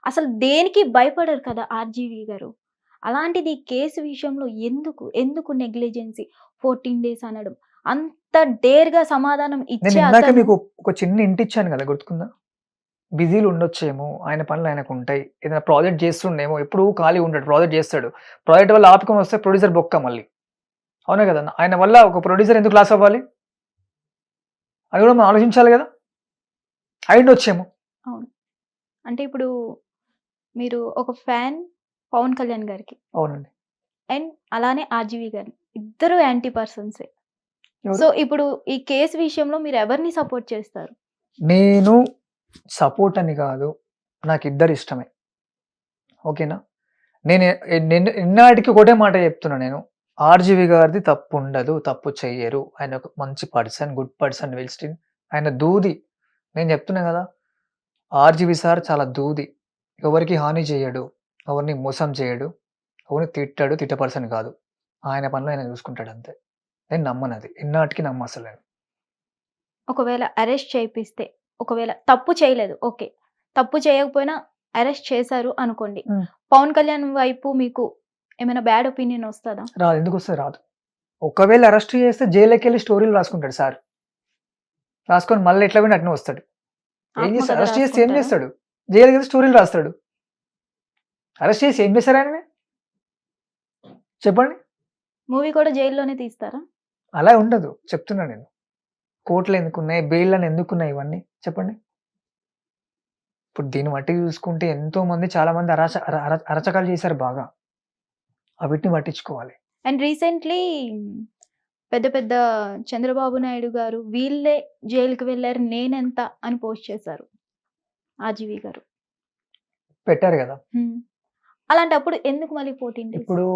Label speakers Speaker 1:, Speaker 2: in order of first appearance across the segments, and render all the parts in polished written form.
Speaker 1: అసలు దేనికి భయపడరు కదా ఆర్‌జీవి గారు. అలాంటిది కేస్ విషయంలో ఎందుకు నెగ్లిజెన్సీ 14 డేస్ అనడం. అంత డేర్‌గా సమాధానం
Speaker 2: నేను
Speaker 1: ఇచ్చే
Speaker 2: ఇందాక
Speaker 1: అతను
Speaker 2: మీకు ఒక చిన్న హింట్ ఇచ్చాను గదా! గుర్తుకుందా? బిజీలో ఉండొచ్చేమో, ఆయన పనులు ఆయనకుంటాయి. ఏదైనా ప్రాజెక్ట్ చేస్తుండేమో, ఎప్పుడూ ఖాళీగా ఉండడు. ప్రాజెక్ట్ చేస్తాడు. ప్రాజెక్ట్ వల్ల ఆపుకొని వస్తే ప్రొడ్యూసర్ బొక్క మళ్ళీ. అవునా గదా! ఆయన వల్ల ఒక ప్రొడ్యూసర్ ఎందుకు లాస్ అవ్వాలి? అది గూడా మనం ఆలోచించాలి గదా! అయ్యుండొచ్చేమో.
Speaker 1: అవును. అంటే ఇప్పుడు మీరు ఒక ఫ్యాన్ పవన్ కళ్యాణ్ గారికి.
Speaker 2: అవునండి.
Speaker 1: అండ్ అలానే ఆర్‌జీవి గారిని. ఇద్దరు యాంటీ పర్సన్సే.
Speaker 2: ఎవరు?
Speaker 1: సో, ఇప్పుడు ఈ కేస్ విషయంలో మీరు ఎవరిని సపోర్ట్ చేస్తారు?
Speaker 2: నేను సపోర్ట్ అని గాదు. నాకిద్దరిష్టమే. ఓకేనా? నేను నేను ఇన్నాటికి ఒకటే మాట చెప్తున్నా నేను. 'ఆర్‌జీవి' గారిది తప్పుండదు. తప్పు చెయ్యరు. ఆయన ఒక మంచి person, good person will still ఆయన దూది. నేను చెప్తున్నా గదా! 'ఆర్‌జీవి' సార్ చాలా దూది. ఎవరికీ హాని చేయడు. ఎవరిని మోసం చేయడు. ఎవరిని తిట్టడు. తిట్టే పర్సన్ కాదు. ఆయన పనులు ఆయన చూసుకుంటాడంతే. నేను నమ్మనది. ఎన్నాటికి నమ్మసలు నేను.
Speaker 1: ఒకవేళ అరెస్ట్ చేపిస్తే, ఒకవేళ తప్పు చేయలేదు ఓకే. తప్పు చేయకపోయినా అరెస్ట్ చేశారు అనుకోండి.
Speaker 2: హ్మ్.
Speaker 1: పవన్ కళ్యాణ్ వైపు మీకు ఏమైనా బ్యాడ్ ఒపీనియన్ ఒస్తదా?
Speaker 2: రాదు. ఎందుకొస్తది? రాదు. ఒకవేళ అరెస్ట్ చేస్తే జైల్లోకెళ్ళి స్టోరీలు రాసుకుంటాడు సార్. రాసుకొని మళ్ళీ ఎట్లా పోయిండో అట్నే వస్తాడు. ఏం చేస్తాడు?
Speaker 1: ఆత్మకథ
Speaker 2: అరెస్ట్ చేస్తే ఏం
Speaker 1: రాసుకుంటారా?
Speaker 2: చేస్తాడు? జైలుకెళ్ళి స్టోరీలు రాస్తాడు. అరెస్ట్ చేసి ఏం చేశారు ఆయనని? చెప్పండి.
Speaker 1: మూవీ కూడా జైల్లోనే తీస్తారా?
Speaker 2: అలా ఉండదు. చెప్తున్నా నేను. కోర్టులెందుకున్నాయి? బెయిల్‌లని ఎందుకున్నాయి ఇవన్నీ? చెప్పండి. ఇప్పుడు దీన్ని బట్టి చూసుకుంటే ఎంతోమంది చాలా మంది అరచకాలు చేశారు బాగా. అవిటిని పట్టించుకోవాలి.
Speaker 1: అండ్ రీసెంట్‌లీ పెద్ద పెద్ద చంద్రబాబు నాయుడు గారు వీళ్ళే జైలుకి వెళ్లారు నేనెంత అని పోస్ట్ చేశారు. ఆర్‌జీవి గారు.
Speaker 2: పెట్టారు గదా!
Speaker 1: హ్మ్. అలాంటప్పుడు ఎందుకు మళ్ళీ 14 డేస్?
Speaker 2: ఇప్పుడు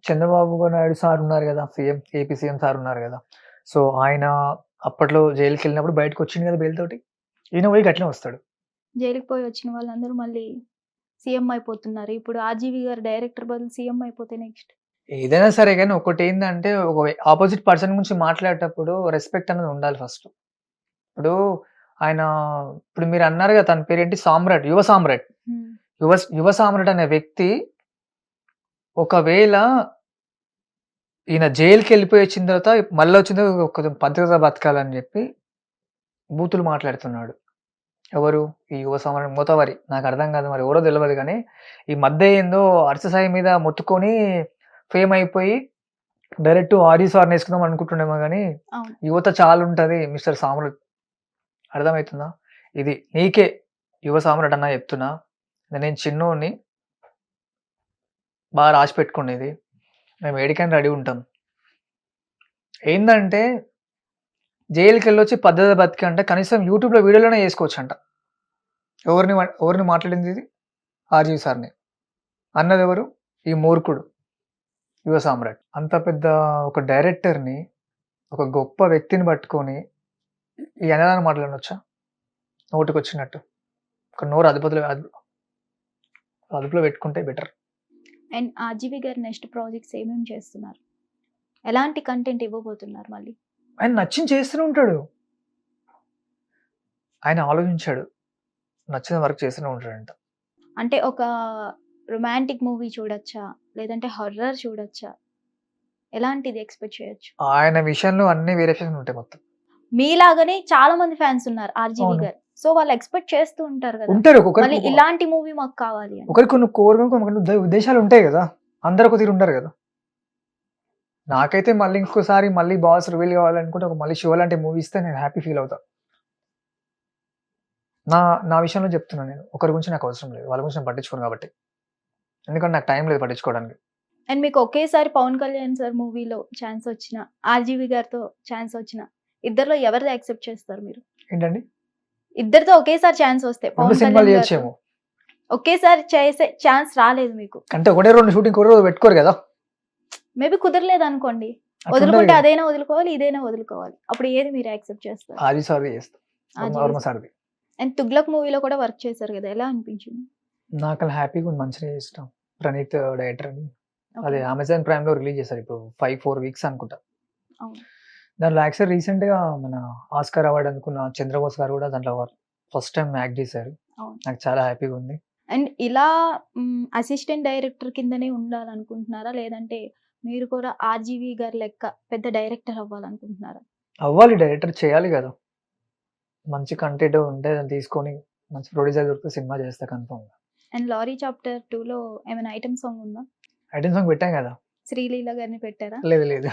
Speaker 2: చంద్రబాబు నాయుడు సార్ ఉన్నారు గదా! సీఎం, ఏపీ సీఎం సార్ ఉన్నారు గదా! సో, ఆయన అప్పట్లో జైలుకెళ్ళినప్పుడు బయటకొచ్చిండు గదా! బెయిల్ తోటి. ఈయన పోయి గట్లనే వస్తాడు.
Speaker 1: జైలుకి పోయి వచ్చిన వాళ్ళందరూ మళ్ళీ సీఎం అయిపోతున్నారు. ఇప్పుడు ఆర్‌జీవి గారు డైరెక్టర్ బదులు సీఎం అయిపోతే నెక్స్ట్.
Speaker 2: ఏదైనా సరే గాని ఒకటేందంటే ఒక అపోజిట్ పర్సన్ గురించి మాట్లాడేటప్పుడు రెస్పెక్ట్ అనేది ఉండాలి ఫస్ట్. ఇప్పుడు ఆయన ఇప్పుడు మీరన్నారు గదా! తన పేరేంటి సామ్రాట్, యువ సామ్రాట్.
Speaker 1: హ్మ్.
Speaker 2: యువ సామ్రాట్ అనే వ్యక్తి ఒకవేళ ఈయన జైలుకెళ్ళిపోయి వచ్చిన తర్వాత మళ్ళొచ్చిన తర్వాత కొంచెం పద్ధతిగా బతకాలని జెప్పి బూతులు మాట్లాడుతున్నాడు. ఎవరు? ఈ యువ సామ్రాట్ మోతవరి. నాకర్థం గాదు మరి ఎవరో దెలవదు గానీ, ఈ మధ్య ఏందో 'అరస సాయి' మీద మొత్తుకొని ఫేమ్ అయిపోయి డైరెక్ట్ 'ఆరి సార్‌ని' యేసుకుందాం అనుకుంటుండేమో గానీ,
Speaker 1: అవును.
Speaker 2: యువత చాలుంటది మిస్టర్ సామ్రాట్. అర్థమైతుందా? ఇది నీకే యువ సామ్రాట్ అన్నా చెప్తున్నా. నేను చిన్నోడిని. బాగా రాసిపెట్టుకోండి ఇది. మేము ఏడికైనా రెడీ ఉంటాం. ఏందంటే జైలుకెళ్ళొచ్చి పద్ధతిగా బతికంటే కనీసం యూట్యూబ్‌లో వీడియోలైనా చేసుకోవచ్చంట. ఎవరిని మాట్లాడింది ఇది? 'ఆర్‌జీవి సార్‌ని.' అన్నదెవరు? ఈ మూర్ఖుడు 'యువ సామ్రాట్.' అంత పెద్ద ఒక డైరెక్టర్‌ని, ఒక గొప్ప వ్యక్తిని పట్టుకొని ఈ అన్నదాన మాటలనొచ్చా? నోటికొచ్చినట్టు. ఒక నోరు అదుపులో పెట్టుకుంటే బెటర్.
Speaker 1: అండ్ ఆర్‌జీవి గారు నెక్స్ట్ ప్రాజెక్ట్స్ ఏమేమి చేస్తున్నారు? ఎలాంటి కంటెంట్ ఇవ్వబోతున్నారు మళ్ళీ?
Speaker 2: ఆయన నచ్చింది చేస్తూనే ఉంటాడు. ఆయన ఆలోచించాడు. నచ్చిన వర్క్ చేస్తూనే ఉంటాడంట.
Speaker 1: అంటే ఒక రొమాంటిక్ మూవీ చూడొచ్చా? లేదంటే హారర్ చూడొచ్చా? ఎలాంటిది ఎక్స్‌పెక్ట్ చేయొచ్చు?
Speaker 2: ఆయన విషయంలో అన్ని వేరియేషన్స్ ఉంటాయి మొత్తం.
Speaker 1: మీలాగానే చాలా మంది ఫ్యాన్స్ ఉన్నారు ఆర్‌జీవి
Speaker 2: అవును.
Speaker 1: గారు. సో, వాళ్ళు ఎక్స్‌పెక్ట్ చేస్తూ ఉంటారు గదా!
Speaker 2: ఉంటారు.
Speaker 1: మళ్ళీ ఇలాంటి మూవీ మాకు కావాలి అని.
Speaker 2: ఒకరికి కొన్ని కోరికలు, కొన్ని ఉద్దేశాలుంటాయి గదా! అందరూ ఒక తీరు ఉండరు గదా! నాకైతే మళ్ళీ ఇంకోసారి మళ్ళీ 'బాస్' రివీల్ కావాలనుకుంటే ఒక మళ్ళీ 'శివ' లాంటి మూవీ ఇస్తే నేను హ్యాపీ ఫీల్ అవుతా. నా నా విషయంలో చెప్తున్నా నేను. ఒకరి గురించి నాకు అవసరం లేదు. వాళ్ళ గురించి నేను పట్టించుకోను కాబట్టి. ఎందుకంటే నాకు టైం లేదు పట్టించుకోవడానికి.
Speaker 1: అండ్ మీకు ఒకేసారి పవన్ కళ్యాణ్ సార్ మూవీలో ఛాన్స్ వచ్చినా, ఆర్‌జీవి గారితో ఛాన్స్ వచ్చినా, ఇద్దరిలో ఎవరిది యాక్సెప్ట్ చేస్తారు మీరు?
Speaker 2: ఏంటండి?
Speaker 1: ఇద్దరితో ఒకేసారి ఛాన్స్ వస్తే
Speaker 2: 2
Speaker 1: పవన్
Speaker 2: సినిమాలు
Speaker 1: కళ్యాణ్ గారితో
Speaker 2: చేయొచ్చేమో.
Speaker 1: ఒకేసారి చేసే ఛాన్స్ రాలేదు మీకు.
Speaker 2: అంటే ఒకటే 2 షూటింగ్ ఒకటే రోజు పెట్టుకోరు గదా!
Speaker 1: మేబీ కుదరలేదనుకోండి.
Speaker 2: అట్లుంటది
Speaker 1: వదులుకుంటే
Speaker 2: గదా!
Speaker 1: అదైనా వదులుకోవాలి, ఇదైనా వదులుకోవాలి. అప్పుడు ఏది మీరు యాక్సెప్ట్ చేస్తారు?
Speaker 2: 'ఆది' సార్‌ది చేస్తా.
Speaker 1: RGV
Speaker 2: Varma
Speaker 1: sir.
Speaker 2: సార్‌ది.
Speaker 1: అండ్ 'తుగ్లక్' మూవీలో కూడా వర్క్ చేశారు గదా! ఎలా అనిపించింది?
Speaker 2: నాకలా హ్యాపీగా ఉంది. మంచిగా ఇష్టం. ప్రణీత్ డైరెక్టర్ అని.
Speaker 1: ఓకే.
Speaker 2: అదే అమెజాన్ ప్రైమ్‌లో రిలీజ్ చేశారు ఇప్పుడు 4 వీక్స్ అనుకుంటా.
Speaker 1: అవును.
Speaker 2: దాంట్లో యాక్చువల్ రీసెంట్‌గా మన ఆస్కార్ అవార్డ్ అందుకున్న 'చంద్రబోస్' గారు గూడా దాంట్లో ఫస్ట్ టైమ్ యాక్ట్ చేశారు.
Speaker 1: అవును.
Speaker 2: నాకు చాలా హ్యాపీగా ఉంది.
Speaker 1: అండ్ ఇలా అసిస్టెంట్ డైరెక్టర్ కిందనే ఉండాలనుకుంటున్నారా? లేదంటే మీరు కూడా ఆర్‌జీవి గారి లెక్క పెద్ద డైరెక్టర్ అవ్వాలనుకుంటున్నారా?
Speaker 2: అవ్వాలి, డైరెక్టర్ చేయాలి కదా! మంచి కంటెంట్ ఉంటే దాన్ని తీసుకొని మంచి ప్రొడ్యూసర్ దొరికితే సినిమా చేస్తా కన్ఫర్మ్‌గా.
Speaker 1: అండ్ 'లారీ చాప్టర్ 2లో ఏమైనా ఐటెమ్ సాంగ్ ఉందా?
Speaker 2: ఐటెమ్ సాంగ్ పెట్టాం కదా!
Speaker 1: శ్రీలీల గారిని పెట్టారా?
Speaker 2: లేదు లేదు.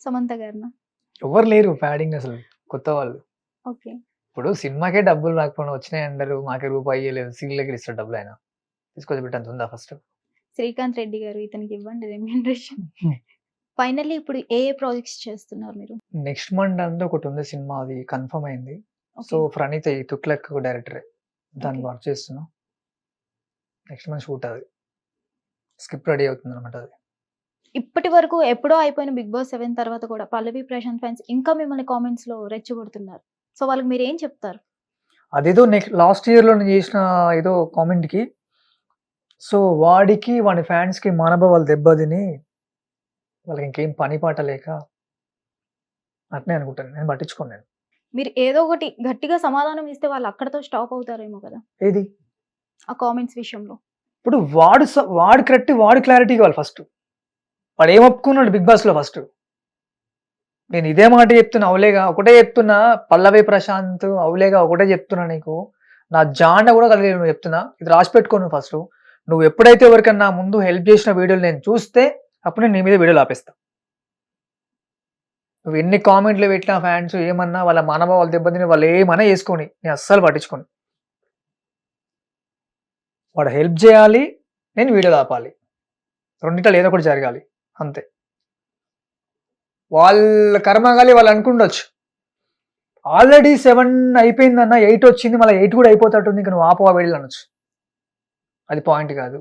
Speaker 1: సమంత గారినా?
Speaker 2: ఎవ్వరు లేరు ప్యాడింగ్ అసలు, కొత్త వాళ్ళు.
Speaker 1: ఓకే.
Speaker 2: ఇప్పుడు సినిమాకే డబ్బులు రాకపోయినా వచ్చినాయి అంటారు. మాకే రూపాయి ఇయ్యలేదు. సీన్‌లకి ఇస్తాడు డబ్బులు ఆయన. తీసుకొచ్చి పెట్టేంత ఉందా ఫస్ట్?
Speaker 1: శ్రీకాంత్ రెడ్డి గారు ఇతనికి ఇవ్వండి రెమ్యూనరేషన్.
Speaker 2: హ్మ్.
Speaker 1: ఫైనల్లీ ఇప్పుడు ఏ ప్రాజెక్ట్స్ చేస్తున్నారు మీరు?
Speaker 2: నెక్స్ట్ మంత్ అంటే ఒకటి ఉంది సినిమా, అది కన్ఫర్మ్ అయింది. So
Speaker 1: okay.
Speaker 2: ప్రణీత్ ఈ తుక్లక్ డైరెక్టరే. దాన్ని
Speaker 1: ఓకే.
Speaker 2: వర్క్ చేస్తున్నా. నెక్స్ట్ మంత్ షూట్ అది. స్క్రిప్ట్ రెడీ అవుతుందన్నమాట అది.
Speaker 1: ఇప్పటి వరకు ఎప్పుడో అయిపోయిన 'బిగ్ బాస్ 7' తర్వాత కూడా పల్లవి ప్రశాంత్ ఫ్యాన్స్ ఇంకా మిమ్మల్ని కామెంట్స్‌లో రెచ్చగొడుతున్నారు. సో వాళ్ళకి మీరేం చెప్తారు?
Speaker 2: అదేదో లాస్ట్ ఇయర్‌లో నేను చేసిన ఏదో కామెంట్‌కి, సో వాడికి వాడి ఫ్యాన్స్‌కి మానభావాలు దెబ్బతిని వాళ్ళకి ఇంకేం పని పాట లేక అట్నే అనుకుంటాను. నేను పట్టించుకోను నేను.
Speaker 1: మీరు ఏదో ఒకటి గట్టిగా సమాధానం ఇస్తే వాళ్ళు అక్కడితో స్టాప్ అవుతారేమో కదా!
Speaker 2: ఏది?
Speaker 1: ఆ కామెంట్స్ విషయంలో.
Speaker 2: ఇప్పుడు వాడు కరెక్ట్, వాడు క్లారిటీ ఇవ్వాలి ఫస్ట్. వాడు ఏం ఒప్పుకున్నాడు బిగ్ బాస్‌లో ఫస్ట్. నేను ఇదే మాట చెప్తున్నా, అవులేగా ఒకటే చెప్తున్నా. పల్లవి ప్రశాంత్, అవులేగా ఒకటే చెప్తున్నా నీకు. నా జాండ కూడా కలిగి నువ్వు చెప్తున్నా. ఇది రాసి పెట్టుకో నువ్వు ఫస్ట్. నువ్వు ఎప్పుడైతే ఎవరికన్నా ముందు హెల్ప్ చేసిన వీడియోలు నేను చూస్తే అప్పుడు నేను నీ మీద వీడియోలు ఆపేస్తా. నువ్వు ఎన్ని కామెంట్లు పెట్టినా ఫ్యాన్స్ ఏమన్నా వాళ్ళ మానభావాలు దెబ్బతిని వాళ్ళు ఏమన్నా చేసుకోని నేను అస్సలు పట్టించుకోను. వాడు హెల్ప్ చేయాలి, నేను వీడియోలు ఆపాలి. రెండిట్లో ఏదో ఒకటి జరగాలి అంతే. వాళ్ళ కర్మగాలి వాళ్ళు అనుకుండొచ్చు. ఆల్రెడీ 7 అయిపోయిందన్న, 8 వచ్చింది, మళ్ళీ 8 కూడా అయిపోతట్టుంది, ఇంక నువ్వు ఆపవా వీడియోలు అనొచ్చు. అది పాయింట్ కాదు.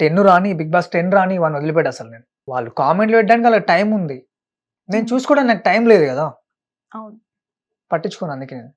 Speaker 2: 10 రాని, బిగ్ బాస్ 10 రాని వాడిని వదిలిపెట్టు అసలు నేను. వాళ్ళు కామెంట్లు పెట్టడానికి వాళ్ళకి టైం ఉంది. నేను చూసుకోవడానికి నాకు టైం లేదు కదా!
Speaker 1: అవును.
Speaker 2: పట్టించుకోను అందుకే నేను.